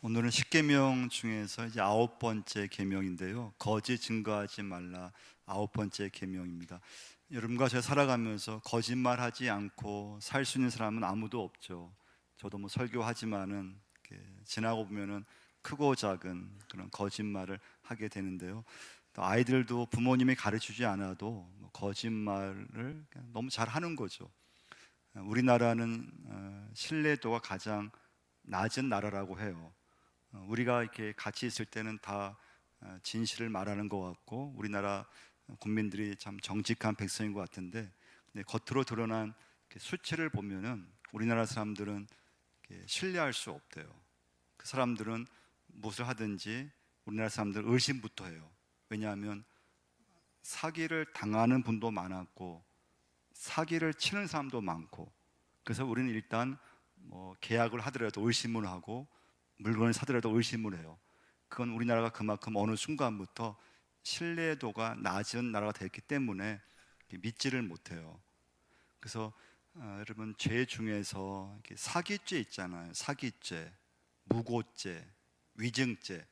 오늘은 십계명 중에서 이제 아홉 번째 계명인데요. 거짓 증거하지 말라, 아홉 번째 계명입니다. 여러분과 제가 살아가면서 거짓말하지 않고 살 수 있는 사람은 아무도 없죠. 저도 뭐 설교하지만은 이렇게 지나고 보면은 크고 작은 그런 거짓말을 하게 되는데요. 또 아이들도 부모님이 가르치지 않아도 뭐 거짓말을 그냥 너무 잘 하는 거죠. 우리나라는 신뢰도가 가장 낮은 나라라고 해요. 우리가 이렇게 같이 있을 때는 다 진실을 말하는 것 같고 우리나라 국민들이 참 정직한 백성인 것 같은데, 근데 겉으로 드러난 수치를 보면은 우리나라 사람들은 신뢰할 수 없대요. 그 사람들은 무엇을 하든지 우리나라 사람들 의심부터 해요. 왜냐하면 사기를 당하는 분도 많았고 사기를 치는 사람도 많고, 그래서 우리는 일단 뭐 계약을 하더라도 의심을 하고 물건을 사더라도 의심을 해요. 그건 우리나라가 그만큼 어느 순간부터 신뢰도가 낮은 나라가 됐기 때문에 믿지를 못해요. 그래서 여러분, 죄 중에서 이렇게 사기죄 있잖아요. 사기죄, 무고죄, 위증죄,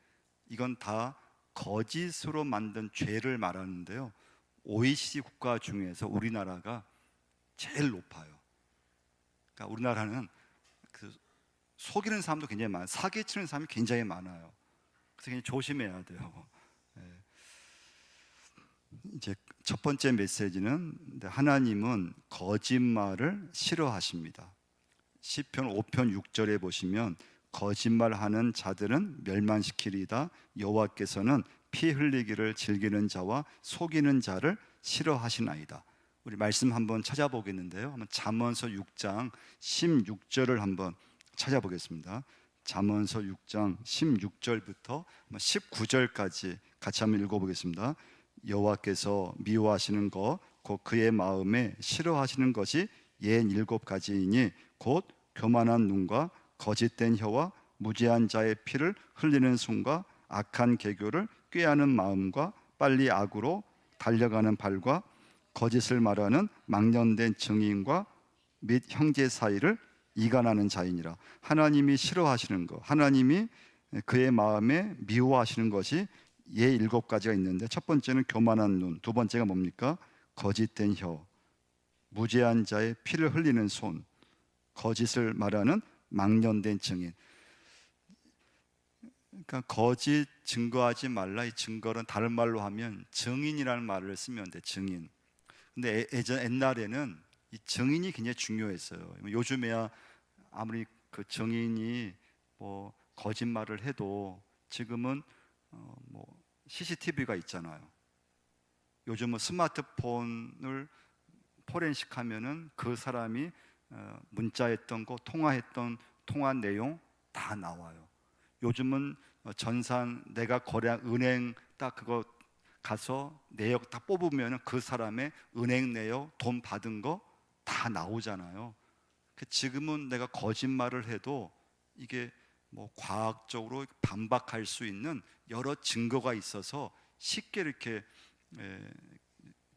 이건 다 거짓으로 만든 죄를 말하는데요. OECD 국가 중에서 우리나라가 제일 높아요. 그러니까 우리나라는 그 속이는 사람도 굉장히 많아요. 사기치는 사람이 굉장히 많아요. 그래서 굉장히 조심해야 돼요. 예. 이제 첫 번째 메시지는 하나님은 거짓말을 싫어하십니다. 시편 5편 6절에 보시면 거짓말하는 자들은 멸망시키리다. 여호와께서는 피 흘리기를 즐기는 자와 속이는 자를 싫어하시나이다. 우리 말씀 한번 찾아보겠는데요. 한번 잠언서 6장 16절을 한번 찾아보겠습니다. 잠언서 6장 16절부터 19절까지 같이 한번 읽어보겠습니다. 여호와께서 미워하시는 것 곧 그의 마음에 싫어하시는 것이 옌 일곱 가지이니 곧 교만한 눈과 거짓된 혀와 무죄한 자의 피를 흘리는 손과 악한 계교를 꾀하는 마음과 빨리 악으로 달려가는 발과 거짓을 말하는 망령된 증인과 및 형제 사이를 이간하는 자이니라. 하나님이 싫어하시는 것, 하나님이 그의 마음에 미워하시는 것이 예 일곱 가지가 있는데, 첫 번째는 교만한 눈, 두 번째가 뭡니까? 거짓된 혀, 무죄한 자의 피를 흘리는 손, 거짓을 말하는 망령된 증인. 그러니까 거짓 증거하지 말라, 이 증거는 다른 말로 하면 증인이라는 말을 쓰면 돼. 증인. 근데 옛날에는 이 증인이 굉장히 중요했어요. 요즘에야 아무리 그 증인이 뭐 거짓말을 해도 지금은 뭐 CCTV가 있잖아요. 요즘은 스마트폰을 포렌식 하면은 그 사람이 문자했던 거, 통화했던 통화 내용 다 나와요. 요즘은 전산 내가 거래한 은행 딱 그거 가서 내역 다 뽑으면 그 사람의 은행 내역, 돈 받은 거 다 나오잖아요. 지금은 내가 거짓말을 해도 이게 뭐 과학적으로 반박할 수 있는 여러 증거가 있어서 쉽게 이렇게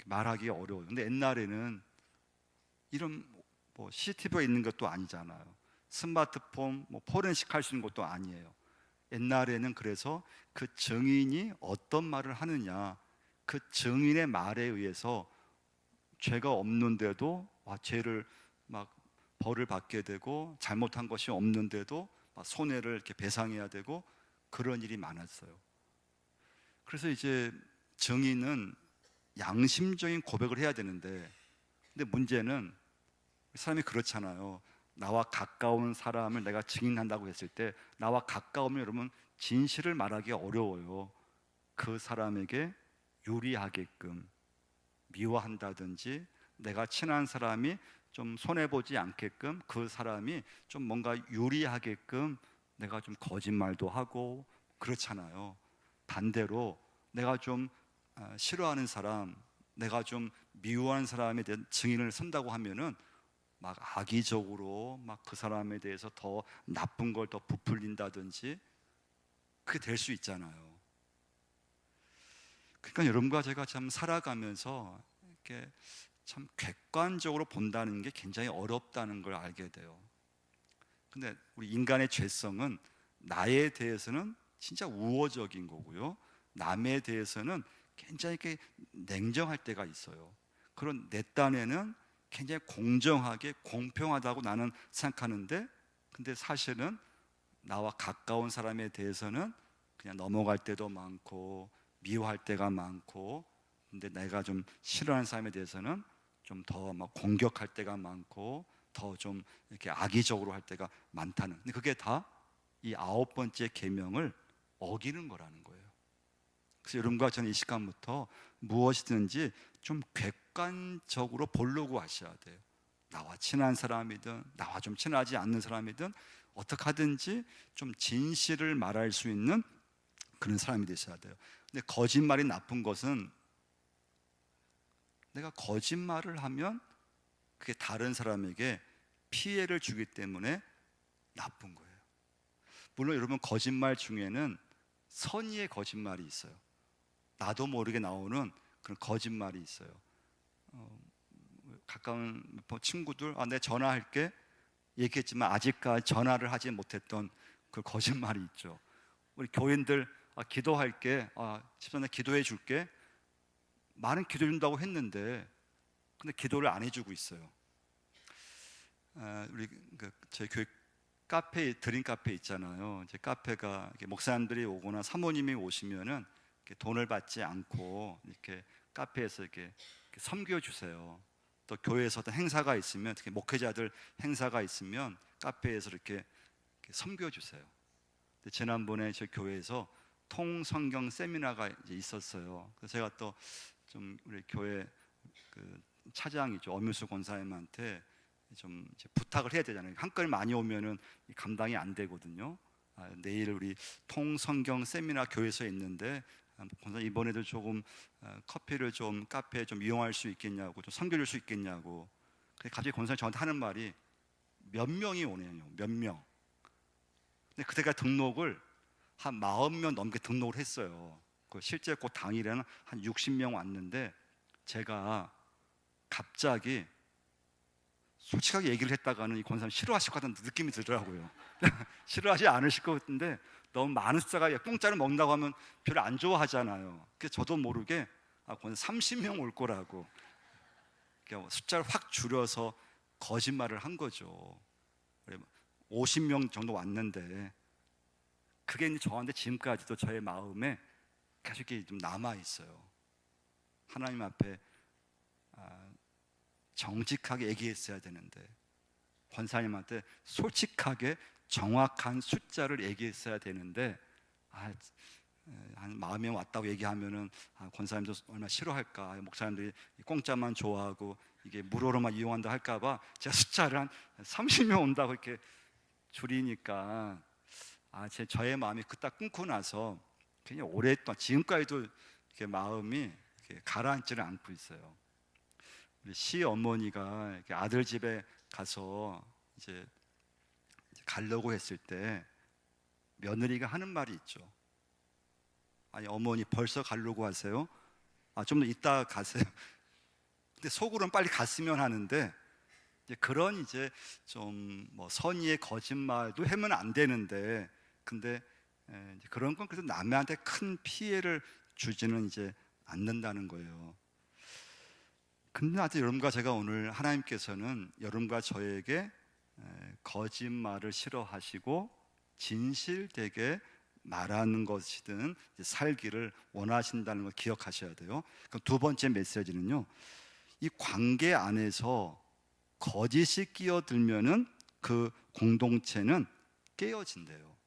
말하기 어려워요. 근데 옛날에는 이런 뭐 CCTV가 있는 것도 아니잖아요. 스마트폰 뭐 포렌식 할 수 있는 것도 아니에요. 옛날에는 그래서 그 증인이 어떤 말을 하느냐, 그 증인의 말에 의해서 죄가 없는데도 죄를 막 벌을 받게 되고, 잘못한 것이 없는데도 막 손해를 이렇게 배상해야 되고, 그런 일이 많았어요. 그래서 이제 증인은 양심적인 고백을 해야 되는데, 근데 문제는 사람이 그렇잖아요. 나와 가까운 사람을 내가 증인한다고 했을 때 나와 가까우면 여러분 진실을 말하기 어려워요. 그 사람에게 유리하게끔 미워한다든지, 내가 친한 사람이 좀 손해보지 않게끔, 그 사람이 좀 뭔가 유리하게끔 내가 좀 거짓말도 하고 그렇잖아요. 반대로 내가 좀 싫어하는 사람, 내가 좀 미워하는 사람에 대한 증인을 선다고 하면은 막 악의적으로 막 그 사람에 대해서 더 나쁜 걸 더 부풀린다든지, 그게 될 수 있잖아요. 그러니까 여러분과 제가 참 살아가면서 이렇게 참 객관적으로 본다는 게 굉장히 어렵다는 걸 알게 돼요. 근데 우리 인간의 죄성은 나에 대해서는 진짜 우호적인 거고요. 남에 대해서는 굉장히 이렇게 냉정할 때가 있어요. 그런 내 딴에는 굉장히 공정하게 공평하다고 나는 생각하는데, 근데 사실은 나와 가까운 사람에 대해서는 그냥 넘어갈 때도 많고 미워할 때가 많고, 근데 내가 좀 싫어하는 사람에 대해서는 좀 더 막 공격할 때가 많고 더 좀 이렇게 악의적으로 할 때가 많다는, 근데 그게 다 이 아홉 번째 계명을 어기는 거라는 거예요. 그래서 여러분과 저는 이 시간부터 무엇이든지 좀 객관적으로 보려고 하셔야 돼요. 나와 친한 사람이든 나와 좀 친하지 않는 사람이든 어떻게 하든지 좀 진실을 말할 수 있는 그런 사람이 되셔야 돼요. 근데 거짓말이 나쁜 것은, 내가 거짓말을 하면 그게 다른 사람에게 피해를 주기 때문에 나쁜 거예요. 물론 여러분, 거짓말 중에는 선의의 거짓말이 있어요. 나도 모르게 나오는 그런 거짓말이 있어요. 가까운 친구들, 내 전화할게 얘기했지만 아직까지 전화를 하지 못했던 그 거짓말이 있죠. 우리 교인들, 기도할게, 집사님 기도해 줄게, 많은 기도해 준다고 했는데 근데 기도를 안 해주고 있어요. 우리 저희 교회 카페, 드림 카페 있잖아요. 이제 카페가 목사님들이 오거나 사모님이 오시면은 돈을 받지 않고 이렇게 카페에서 이렇게 섬겨 주세요. 또 교회에서 어떤 행사가 있으면, 특히 목회자들 행사가 있으면 카페에서 이렇게 섬겨 주세요. 지난번에 저희 교회에서 통성경 세미나가 이제 있었어요. 그래서 제가 또 좀 우리 교회 그 차장이죠, 엄유수 권사님한테 좀 이제 부탁을 해야 되잖아요. 한건이 많이 오면은 감당이 안 되거든요. 내일 우리 통성경 세미나 교회에서 있는데, 권사님 이번에도 조금 커피를 좀 카페에 좀 이용할 수 있겠냐고, 좀 섬겨줄 수 있겠냐고. 근데 갑자기 권사님 저한테 하는 말이, 몇 명이 오네요, 몇 명. 근데 그때가 등록을 한 40명 넘게 등록을 했어요. 실제 그 당일에는 한 60명 왔는데, 제가 갑자기 솔직하게 얘기를 했다가는 이 권사님 싫어하실 것 같은 느낌이 들더라고요. 싫어하지 않으실 것 같은데, 너무 많은 숫자가, 공짜로 먹는다고 하면 별로 안 좋아하잖아요. 그래서 저도 모르게 권사님 30명 올 거라고 숫자를 확 줄여서 거짓말을 한 거죠. 50명 정도 왔는데, 그게 이제 저한테 지금까지도 저의 마음에 계속 이렇게 좀 남아 있어요. 하나님 앞에 정직하게 얘기했어야 되는데, 권사님한테 솔직하게 정확한 숫자를 얘기했어야 되는데, 한 40명 왔다고 얘기하면은 권사님도 얼마나 싫어할까, 목사님들이 공짜만 좋아하고 이게 무료로만 이용한다 할까봐 제가 숫자를 한 30명 온다고 이렇게 줄이니까, 저의 마음이 그딱 끊고 나서 그냥 오랫동안 지금까지도 이렇게 마음이 이렇게 가라앉지를 않고 있어요. 우리 시어머니가 아들 집에 가서 이제 가려고 했을 때 며느리가 하는 말이 있죠. 아니, 어머니 벌써 가려고 하세요? 좀 더 이따 가세요. 근데 속으로는 빨리 갔으면 하는데, 이제 그런 이제 좀 뭐 선의의 거짓말도 하면 안 되는데, 근데 이제 그런 건 그래도 남한테 큰 피해를 주지는 이제 않는다는 거예요. 근데 아직 여러분과 제가 오늘, 하나님께서는 여러분과 저에게 거짓말을 싫어하시고 진실되게 말하는 것이든 살기를 원하신다는 걸 기억하셔야 돼요. 그럼 두 번째 메시지는요, 이 관계 안에서 거짓이 끼어들면은 그 공동체는 깨어진대요.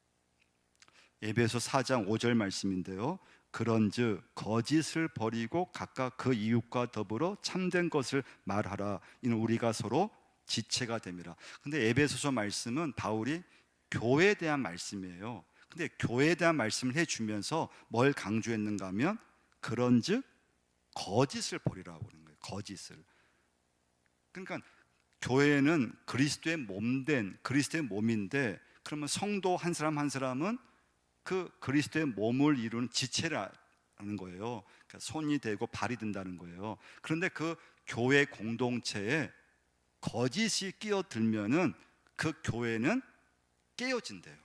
에베소 4장 5절 말씀인데요, 그런즉 거짓을 버리고 각각 그 이웃과 더불어 참된 것을 말하라. 이는 우리가 서로 지체가 됨이라. 근데 에베소서 말씀은 바울이 교회에 대한 말씀이에요. 근데 교회에 대한 말씀을 해주면서 뭘 강조했는가 하면, 그런즉 거짓을 버리라고 하는 거예요. 거짓을. 그러니까 교회는 그리스도의 몸된, 그리스도의 몸인데, 그러면 성도 한 사람 한 사람은 그 그리스도의 몸을 이루는 지체라는 거예요. 그러니까 손이 되고 발이 된다는 거예요. 그런데 그 교회 공동체에 거짓이 끼어들면은 그 교회는 깨어진대요.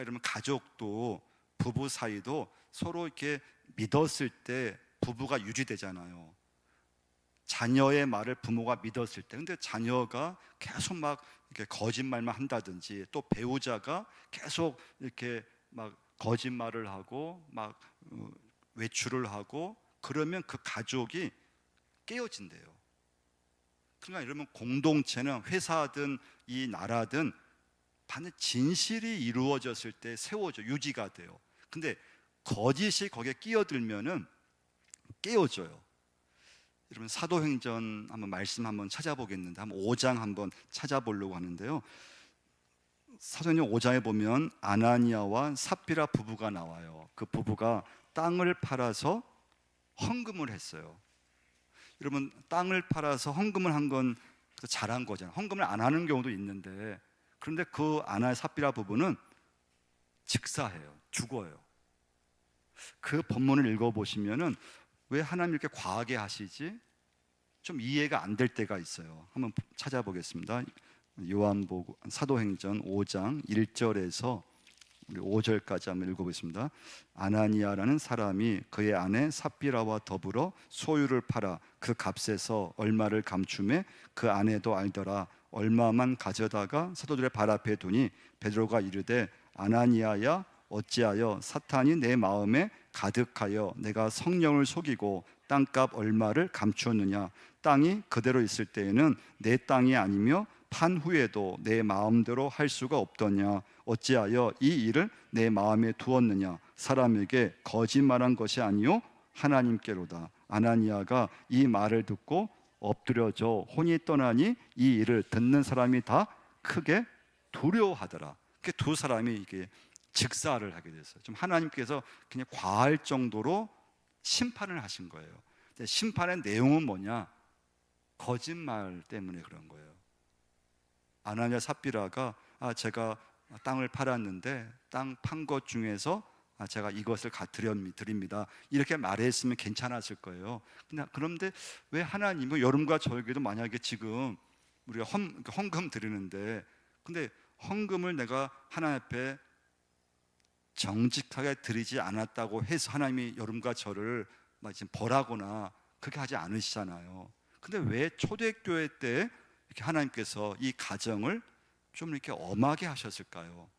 이러면 가족도 부부 사이도 서로 이렇게 믿었을 때 부부가 유지되잖아요. 자녀의 말을 부모가 믿었을 때, 근데 자녀가 계속 막 이렇게 거짓말만 한다든지, 또 배우자가 계속 이렇게 막 거짓말을 하고 막 외출을 하고, 그러면 그 가족이 깨어진대요. 그러니까 이러면 공동체는 회사든 이 나라든 반드시 진실이 이루어졌을 때 세워져 유지가 돼요. 근데 거짓이 거기에 끼어들면은 깨어져요. 여러분 사도행전 한번 말씀 한번 찾아보겠는데, 한번 5장 한번 찾아보려고 하는데요. 사도행전 5장에 보면 아나니아와 삽비라 부부가 나와요. 그 부부가 땅을 팔아서 헌금을 했어요. 여러분 땅을 팔아서 헌금을 한 건 잘한 거잖아요. 헌금을 안 하는 경우도 있는데, 그런데 그 아나니아 삽비라 부부는 직사해요. 죽어요. 그 본문을 읽어보시면은 왜 하나님 이렇게 과하게 하시지? 좀 이해가 안 될 때가 있어요. 한번 찾아보겠습니다. 요한복음 사도행전 5장 1절에서 우리 5절까지 한번 읽어보겠습니다. 아나니아라는 사람이 그의 아내 삽비라와 더불어 소유를 팔아 그 값에서 얼마를 감춤해 그 아내도 알더라. 얼마만 가져다가 사도들의 발 앞에 두니 베드로가 이르되 아나니아야 어찌하여 사탄이 내 마음에 가득하여 내가 성령을 속이고 땅값 얼마를 감추었느냐. 땅이 그대로 있을 때에는 내 땅이 아니며 판 후에도 내 마음대로 할 수가 없더냐. 어찌하여 이 일을 내 마음에 두었느냐. 사람에게 거짓말한 것이 아니요 하나님께로다. 아나니아가 이 말을 듣고 엎드려져 혼이 떠나니 이 일을 듣는 사람이 다 크게 두려워하더라. 그 두 사람이 이게 직사를 하게 됐어요. 좀 하나님께서 그냥 과할 정도로 심판을 하신 거예요. 근데 심판의 내용은 뭐냐? 거짓말 때문에 그런 거예요. 아나니아 삽비라가 제가 땅을 팔았는데 땅 판 것 중에서 제가 이것을 드립니다, 이렇게 말했으면 괜찮았을 거예요. 그런데 왜 하나님은 여러분과 저에게도 만약에 지금 우리가 헌금 드리는데, 근데 헌금을 내가 하나님 앞에 정직하게 드리지 않았다고 해서 하나님이 여러분과 저를 막 지금 벌하거나 그렇게 하지 않으시잖아요. 근데 왜 초대교회 때 이렇게 하나님께서 이 가정을 좀 이렇게 엄하게 하셨을까요?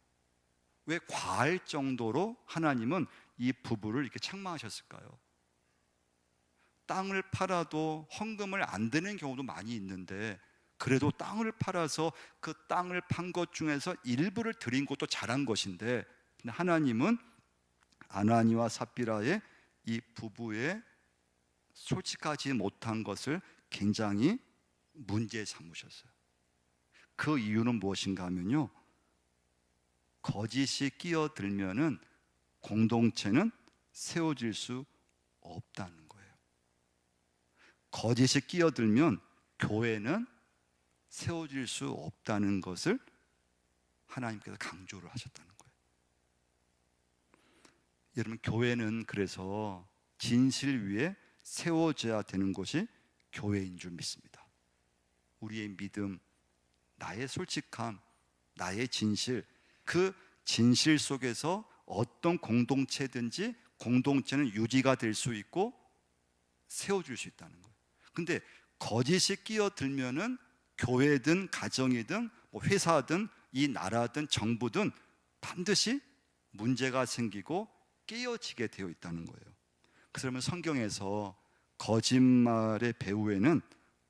왜 과할 정도로 하나님은 이 부부를 이렇게 책망하셨을까요? 땅을 팔아도 헌금을 안 드는 경우도 많이 있는데, 그래도 땅을 팔아서 그 땅을 판 것 중에서 일부를 드린 것도 잘한 것인데, 근데 하나님은 아나니와 삽비라의 이 부부의 솔직하지 못한 것을 굉장히 문제 삼으셨어요. 그 이유는 무엇인가 하면요, 거짓이 끼어들면은 공동체는 세워질 수 없다는 거예요. 거짓이 끼어들면 교회는 세워질 수 없다는 것을 하나님께서 강조를 하셨다는 거예요. 여러분 교회는 그래서 진실 위에 세워져야 되는 것이 교회인 줄 믿습니다. 우리의 믿음, 나의 솔직함, 나의 진실, 그 진실 속에서 어떤 공동체든지 공동체는 유지가 될 수 있고 세워줄 수 있다는 거예요. 근데 거짓이 끼어들면은 교회든 가정이든 뭐 회사든 이 나라든 정부든 반드시 문제가 생기고 깨어지게 되어 있다는 거예요. 그러면 성경에서 거짓말의 배후에는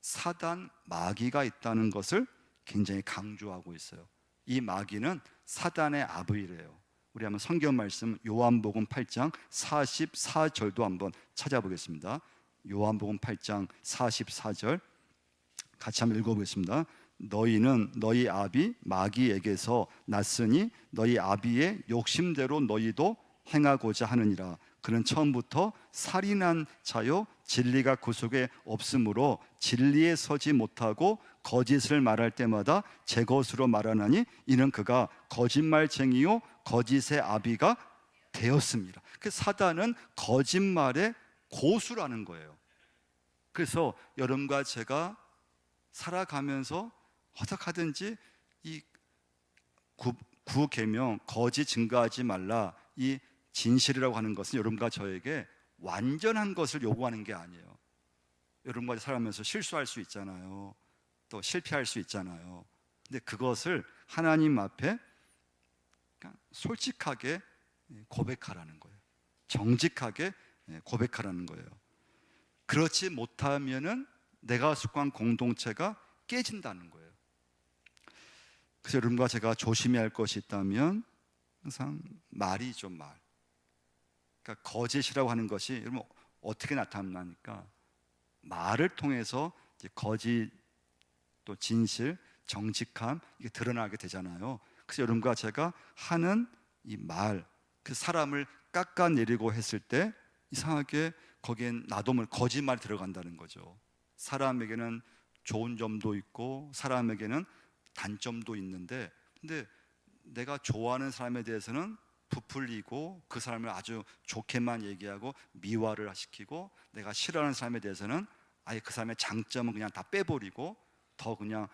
사단 마귀가 있다는 것을 굉장히 강조하고 있어요. 이 마귀는 사단의 아버지래요. 우리 한번 성경 말씀 요한복음 8장 44절도 한번 찾아보겠습니다. 요한복음 8장 44절 같이 한번 읽어보겠습니다. 너희는 너희 아비 마귀에게서 났으니 너희 아비의 욕심대로 너희도 행하고자 하느니라. 그는 처음부터 살인한 자요 진리가 그 속에 없으므로 진리에 서지 못하고 거짓을 말할 때마다 제 것으로 말하나니 이는 그가 거짓말쟁이요 거짓의 아비가 되었습니다. 그 사단은 거짓말의 고수라는 거예요. 그래서 여러분과 제가 살아가면서 어떻게 하든지 이 구계명 거짓 증거하지 말라, 이 진실이라고 하는 것은 여러분과 저에게 완전한 것을 요구하는 게 아니에요. 여러분과 살아가면서 실수할 수 있잖아요. 또 실패할 수 있잖아요. 근데 그것을 하나님 앞에 그냥 솔직하게 고백하라는 거예요. 정직하게 고백하라는 거예요. 그렇지 못하면은 내가 속한 공동체가 깨진다는 거예요. 그래서 여러분과 제가 조심해야 할 것이 있다면 항상 말이죠, 말. 그러니까 거짓이라고 하는 것이 여러분 어떻게 나타납니까? 말을 통해서 이제 거짓, 또 진실, 정직함, 이게 드러나게 되잖아요. 그래서 여러분과 제가 하는 이 말, 그 사람을 깎아내리고 했을 때 이상하게 거기엔 나도 모르게 거짓말이 들어간다는 거죠. 사람에게는 좋은 점도 있고 사람에게는 단점도 있는데, 근데 내가 좋아하는 사람에 대해서는 부풀리고 그 사람을 아주 좋게만 얘기하고 미화를 시키고, 내가 싫어하는 사람에 대해서는 아예 그 사람의 장점은 그냥 다 빼버리고 더 그냥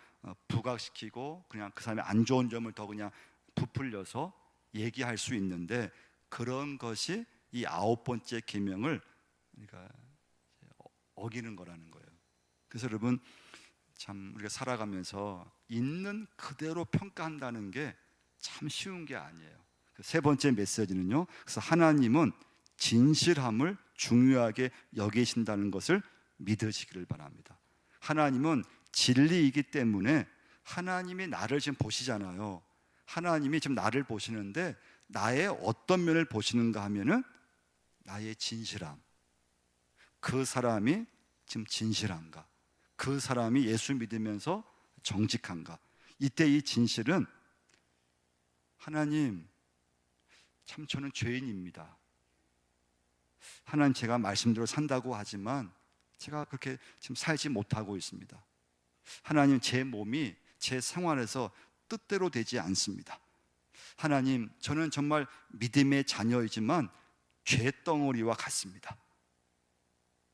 부각시키고 그냥 그 사람의 안 좋은 점을 더 그냥 부풀려서 얘기할 수 있는데, 그런 것이 이 9번째 계명을 그러니까 어기는 거라는 거예요. 그래서 여러분 참 우리가 살아가면서 있는 그대로 평가한다는 게 참 쉬운 게 아니에요. 세 번째 메시지는요, 그래서 하나님은 진실함을 중요하게 여기신다는 것을 믿으시기를 바랍니다. 하나님은 진리이기 때문에 하나님이 나를 지금 보시잖아요. 하나님이 지금 나를 보시는데 나의 어떤 면을 보시는가 하면은 나의 진실함, 그 사람이 지금 진실한가, 그 사람이 예수 믿으면서 정직한가. 이때 이 진실은 하나님, 참 저는 죄인입니다. 하나님, 제가 말씀대로 산다고 하지만 제가 그렇게 지금 살지 못하고 있습니다. 하나님, 제 몸이 제 생활에서 뜻대로 되지 않습니다. 하나님, 저는 정말 믿음의 자녀이지만 죄덩어리와 같습니다.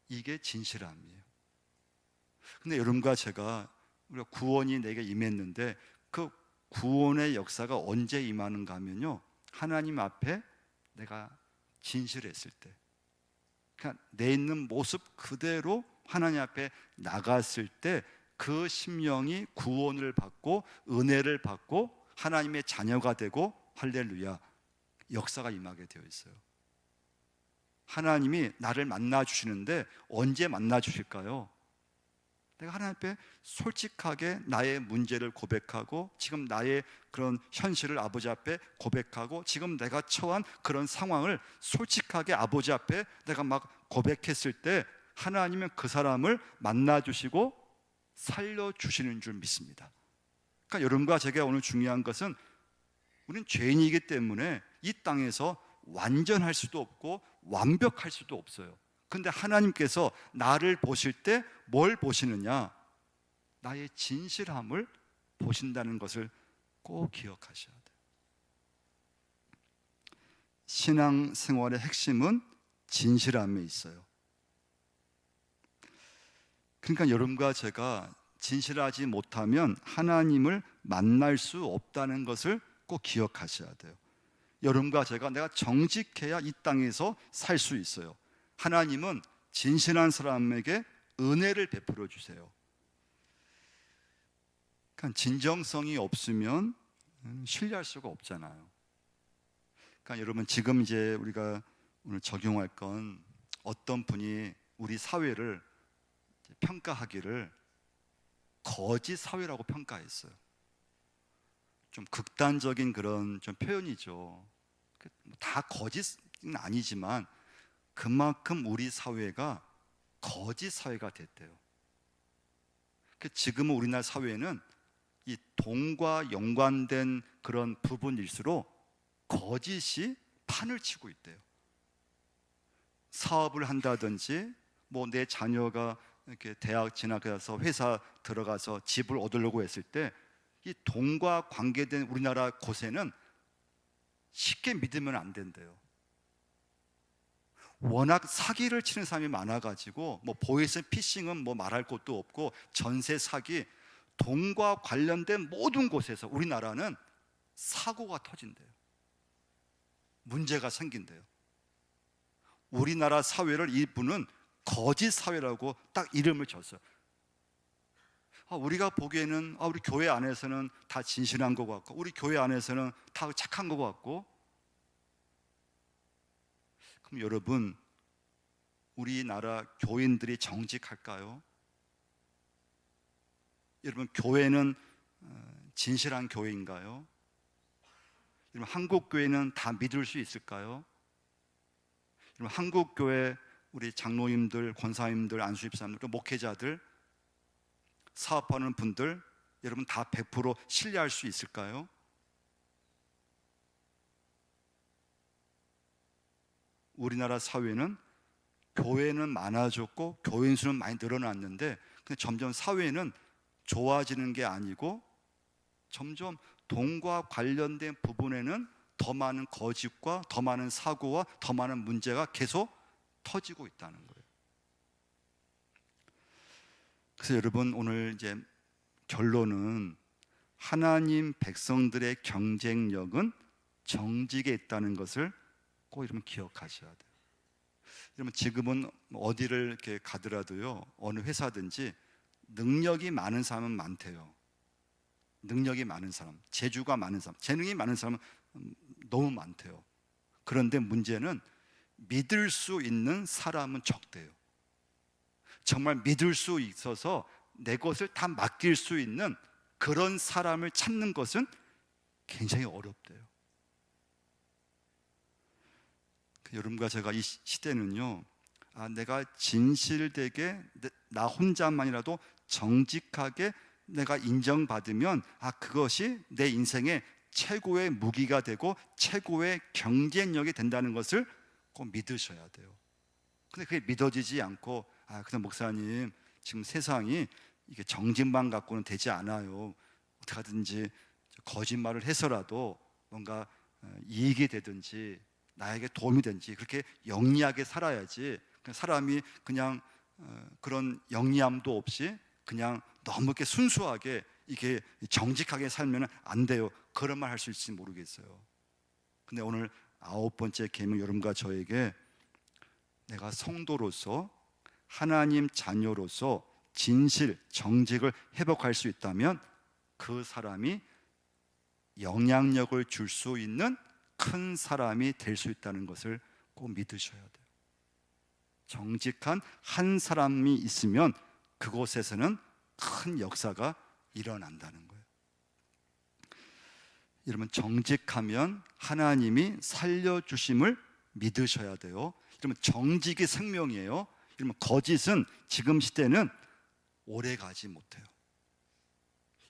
이게 진실함이에요. 근데 여러분과 제가 우리가 구원이 내게 임했는데 그 구원의 역사가 언제 임하는가 하면요, 하나님 앞에 내가 진실했을 때, 그러니까 내 있는 모습 그대로 하나님 앞에 나갔을 때 그 심령이 구원을 받고 은혜를 받고 하나님의 자녀가 되고, 할렐루야, 역사가 임하게 되어 있어요. 하나님이 나를 만나 주시는데 언제 만나 주실까요? 내가 하나님 앞에 솔직하게 나의 문제를 고백하고 지금 나의 그런 현실을 아버지 앞에 고백하고 지금 내가 처한 그런 상황을 솔직하게 아버지 앞에 내가 막 고백했을 때 하나님은 그 사람을 만나 주시고 살려 주시는 줄 믿습니다. 그러니까 여러분과 제가 오늘 중요한 것은 우리는 죄인이기 때문에 이 땅에서 완전할 수도 없고 완벽할 수도 없어요. 근데 하나님께서 나를 보실 때 뭘 보시느냐? 나의 진실함을 보신다는 것을 꼭 기억하셔야 돼요. 신앙생활의 핵심은 진실함에 있어요. 그러니까 여러분과 제가 진실하지 못하면 하나님을 만날 수 없다는 것을 꼭 기억하셔야 돼요. 여러분과 제가 내가 정직해야 이 땅에서 살 수 있어요. 하나님은 진실한 사람에게 은혜를 베풀어 주세요. 그러니까 진정성이 없으면 신뢰할 수가 없잖아요. 그러니까 여러분 지금 이제 우리가 오늘 적용할 건, 어떤 분이 우리 사회를 평가하기를 거짓 사회라고 평가했어요. 좀 극단적인 그런 좀 표현이죠. 다 거짓은 아니지만 그만큼 우리 사회가 거짓 사회가 됐대요. 지금은 우리나라 사회는 이 돈과 연관된 그런 부분일수록 거짓이 판을 치고 있대요. 사업을 한다든지 뭐 내 자녀가 이렇게 대학 진학해서 회사 들어가서 집을 얻으려고 했을 때 이 돈과 관계된 우리나라 곳에는 쉽게 믿으면 안 된대요. 워낙 사기를 치는 사람이 많아가지고 뭐 보이스 피싱은 뭐 말할 것도 없고 전세 사기, 돈과 관련된 모든 곳에서 우리나라는 사고가 터진대요. 문제가 생긴대요. 우리나라 사회를 이분은 거짓 사회라고 딱 이름을 줬어요. 우리가 보기에는 우리 교회 안에서는 다 진실한 것 같고, 우리 교회 안에서는 다 착한 것 같고. 그럼 여러분, 우리나라 교인들이 정직할까요? 여러분, 교회는 진실한 교회인가요? 여러분, 한국 교회는 다 믿을 수 있을까요? 여러분, 한국 교회 우리 장로님들, 권사님들, 안수집사님들, 목회자들, 사업하는 분들, 여러분 다 100% 신뢰할 수 있을까요? 우리나라 사회는 교회는 많아졌고 교인 수는 많이 늘어났는데, 근데 점점 사회는 좋아지는 게 아니고 점점 돈과 관련된 부분에는 더 많은 거짓과 더 많은 사고와 더 많은 문제가 계속 터지고 있다는 거예요. 그래서 여러분, 오늘 이제 결론은 하나님 백성들의 경쟁력은 정직에 있다는 것을 꼭 여러분 기억하셔야 돼요. 여러분, 지금은 어디를 이렇게 가더라도요, 어느 회사든지 능력이 많은 사람은 많대요. 능력이 많은 사람, 재주가 많은 사람, 재능이 많은 사람은 너무 많대요. 그런데 문제는 믿을 수 있는 사람은 적대요. 정말 믿을 수 있어서 내 것을 다 맡길 수 있는 그런 사람을 찾는 것은 굉장히 어렵대요. 여러분과 제가 이 시대는요, 내가 진실되게 나 혼자만이라도 정직하게 내가 인정받으면 그것이 내 인생의 최고의 무기가 되고 최고의 경쟁력이 된다는 것을 꼭 믿으셔야 돼요. 근데 그게 믿어지지 않고, 근데 목사님, 지금 세상이 이게 정직만 갖고는 되지 않아요. 어떻게 하든지 거짓말을 해서라도 뭔가 이익이 되든지 나에게 도움이 되든지 그렇게 영리하게 살아야지, 사람이 그냥 그런 영리함도 없이 그냥 너무 이렇게 순수하게 이게 정직하게 살면 안 돼요. 그런 말 할 수 있을지 모르겠어요. 근데 오늘 9번째 계명, 여러분과 저에게 내가 성도로서 하나님 자녀로서 진실, 정직을 회복할 수 있다면 그 사람이 영향력을 줄 수 있는 큰 사람이 될 수 있다는 것을 꼭 믿으셔야 돼요. 정직한 한 사람이 있으면 그곳에서는 큰 역사가 일어난다는 거예요. 여러분, 정직하면 하나님이 살려주심을 믿으셔야 돼요. 여러분, 정직이 생명이에요. 여러분, 거짓은 지금 시대는 오래 가지 못해요.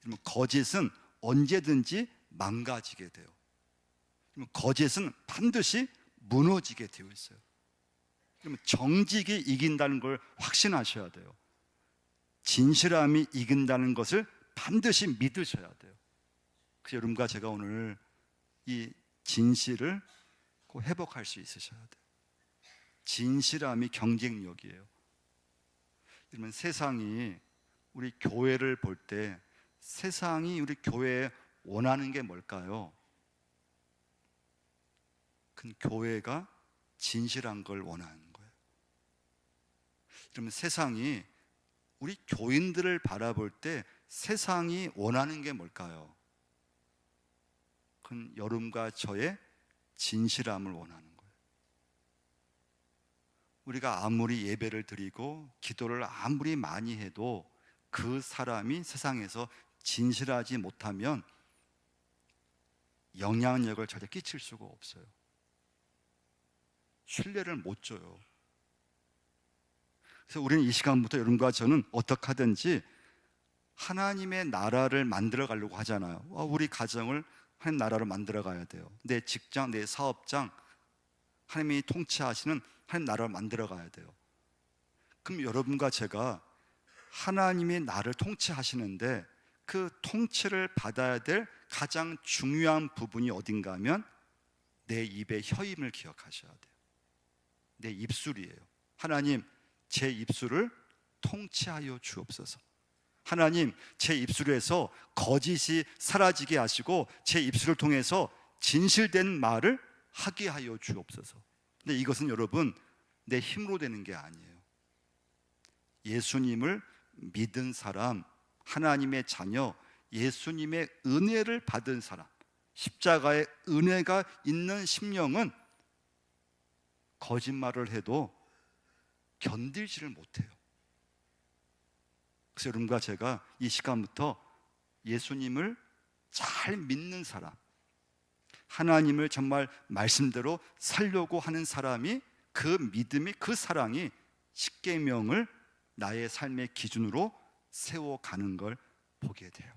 여러분, 거짓은 언제든지 망가지게 돼요. 여러분, 거짓은 반드시 무너지게 되어 있어요. 여러분, 정직이 이긴다는 걸 확신하셔야 돼요. 진실함이 이긴다는 것을 반드시 믿으셔야 돼요. 그래서 여러분과 제가 오늘 이 진실을 꼭 회복할 수 있으셔야 돼요. 진실함이 경쟁력이에요. 여러분, 세상이 우리 교회를 볼 때 세상이 우리 교회에 원하는 게 뭘까요? 그 교회가 진실한 걸 원하는 거예요. 여러분, 세상이 우리 교인들을 바라볼 때 세상이 원하는 게 뭘까요? 그건 여러분과 저의 진실함을 원하는 거예요. 우리가 아무리 예배를 드리고 기도를 아무리 많이 해도 그 사람이 세상에서 진실하지 못하면 영향력을 절대 끼칠 수가 없어요. 신뢰를 못 줘요. 그래서 우리는 이 시간부터 여러분과 저는 어떻게 하든지 하나님의 나라를 만들어 가려고 하잖아요. 우리 가정을 하나님 나라로 만들어 가야 돼요. 내 직장, 내 사업장, 하나님이 통치하시는 하나님 나라를 만들어 가야 돼요. 그럼 여러분과 제가 하나님이 나를 통치하시는데 그 통치를 받아야 될 가장 중요한 부분이 어딘가 하면 내 입의 혀임을 기억하셔야 돼요. 내 입술이에요. 하나님, 제 입술을 통치하여 주옵소서. 하나님, 제 입술에서 거짓이 사라지게 하시고 제 입술을 통해서 진실된 말을 하게 하여 주옵소서. 근데 이것은 여러분 내 힘으로 되는 게 아니에요. 예수님을 믿은 사람, 하나님의 자녀, 예수님의 은혜를 받은 사람, 십자가의 은혜가 있는 심령은 거짓말을 해도 견디지를 못해요. 그래서 여러분과 제가 이 시간부터 예수님을 잘 믿는 사람, 하나님을 정말 말씀대로 살려고 하는 사람이, 그 믿음이, 그 사랑이 십계명을 나의 삶의 기준으로 세워가는 걸 보게 돼요.